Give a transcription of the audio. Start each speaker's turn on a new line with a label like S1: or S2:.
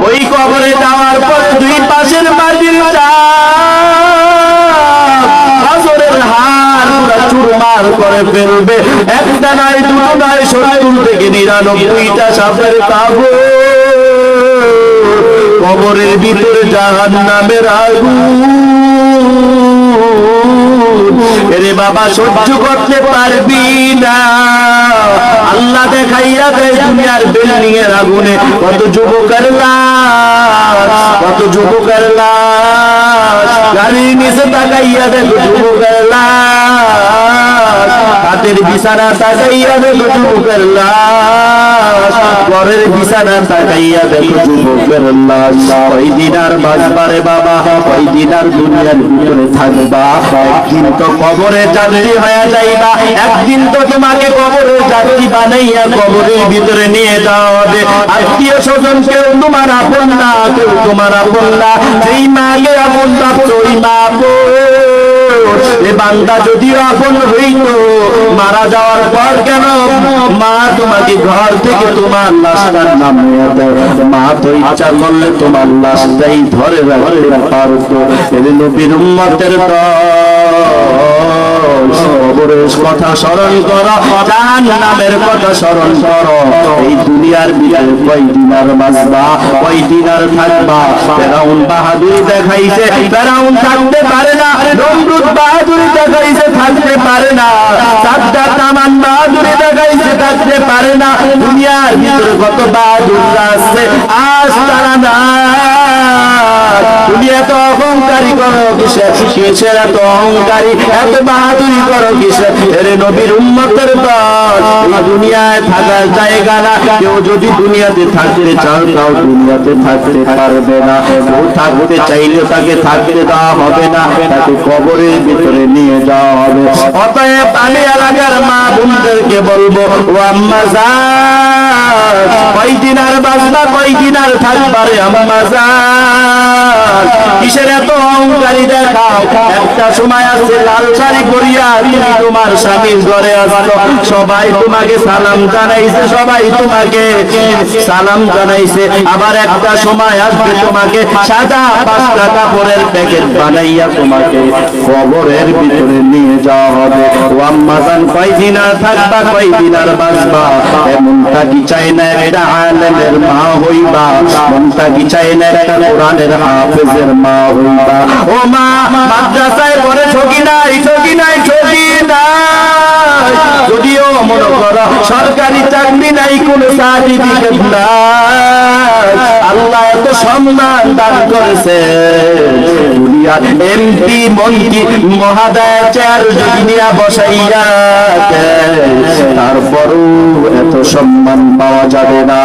S1: ওই কবরে যাওয়ার পর দুই পাশের মাটির হাজরের হাড় পুরা চুরমার করে ফেলবে। একটা নয়, দুটো নয়, 70 থেকে 99টা সাপের কাবড়। কবরের ভিতরে জাহান্নামের আগুন। এরে বাবা সহ্য করতে পারবি না। আল্লাহ দেখাইয়া দেয় দুনিয়ার বিল্ডিং এর আগুনে কত যুবকের লাশ, কত যুবকের লাশ। গাড়ির নিচে তাকাইয়া দেখো যুবকের লাশ, হাতের বিছানা তাকাইয়া দেখো যুবকের লাশ, ঘরের বিছানা তাকাইয়া দেখো যুবকের লাশ। ওই দিন আর বাঁচবারে বাবা, ওই দিন আর দুনিয়ার ভিতরে থাকবা। একদিন তো কবরে যাত্রী হয়ে যাইবা, একদিন তো তোমাকে কবরের যাত্রী বানাইয়া কবরের ভিতরে নিয়ে যাওয়া হবে। আত্মীয় স্বজন কেউ তোমার আপন না, কেউ তোমার আপন না। যেই মাকে আপন ভাবছো ওই মা এ বান্দা যদিও আপন হইতো, মারা যাওয়ার পর কেন মা তোমাকে ঘর থেকে তোমার লাশটার নামিয়ে দেয়। মা তো ইচ্ছা করলে তোমার লাশটাই ধরে রাখতে পারতো। নবীর উম্মতের কবরের কথা স্মরণ করো, জাহান্নামের কথা স্মরণ করো। এই দুনিয়ার ভিতরে কয়দিন আর বাঁচবা, কয়দিন আর থাকবা। ফেরাউন বাহাদুরি দেখাইছে, ফেরাউন থাকতে পারে না। নমরুদ বাহাদুরি দেখাইছে, থাকতে পারে না। সাদ্দাত তামান বাহাদুরি দেখাইছে, থাকতে পারে না। দুনিয়ার ভিতরে কত বাহাদুররা আছে, আজ তারা না। তুমি এত অহংকারী করো কিসে, কিসের এত অহংকারী, এত বাহাদুরি করো কিসে? এর নবীর উম্মতের দল এই দুনিয়ায় থাকার জায়গা না। কেউ যদি দুনিয়াতে থাকতে চাও তাও দুনিয়াতে থাকতে পারবে না। কেউ থাকতে চাইলে তাকে থাকতে দেওয়া হবে না, তাকে কবরের ভিতরে নিয়ে যাওয়া হবে। অতএব আমি এলাকার মা বোনদেরকে বলবো, ও আম্মা জান, কয়দিন আর বাঁচবা, কয়দিন আর থাকবারে আম্মা জান? কিসের এত অহংকারী দেখাও? একটা সময় আছে লাল শাড়ি পরিয়া তুমি তোমার স্বামীর ঘরে আসলো, সবাই তোমাকে সালাম জানাইছে, সবাই তোমাকে সালাম জানাইছে। আবার একটা সময় আসবে তোমাকে সাদা 5 টাকা কাপড়ের প্যাকেট বানাইয়া তোমাকে কবরের ভিতরে নিয়ে যাওয়া হবে। ও আম্মা জান, কয়দিন আর থাকবা, কয়দিন আর বাঁচবা? এমনটা কি চাই না একটা আলেমের মা হইবা? মনটা কি চাই না একটা কোরআনের হাফেজের মা হইবা? ও মা, মাদ্রাসায় পড়ে ঠকি নাই, ঠকি নাই, ঠকি নাই। যদিও মনে করো সরকারি চাকরি নাই, কোন সার্টিফিকেট নাই, আল্লাহ এত সম্মান দান করেছে। দুনিয়ার এমপি মন্ত্রী মহাদয় চেয়ার যদি নিয়ে বসাইয়া, তারপরও এত সম্মান পাওয়া যাবে না।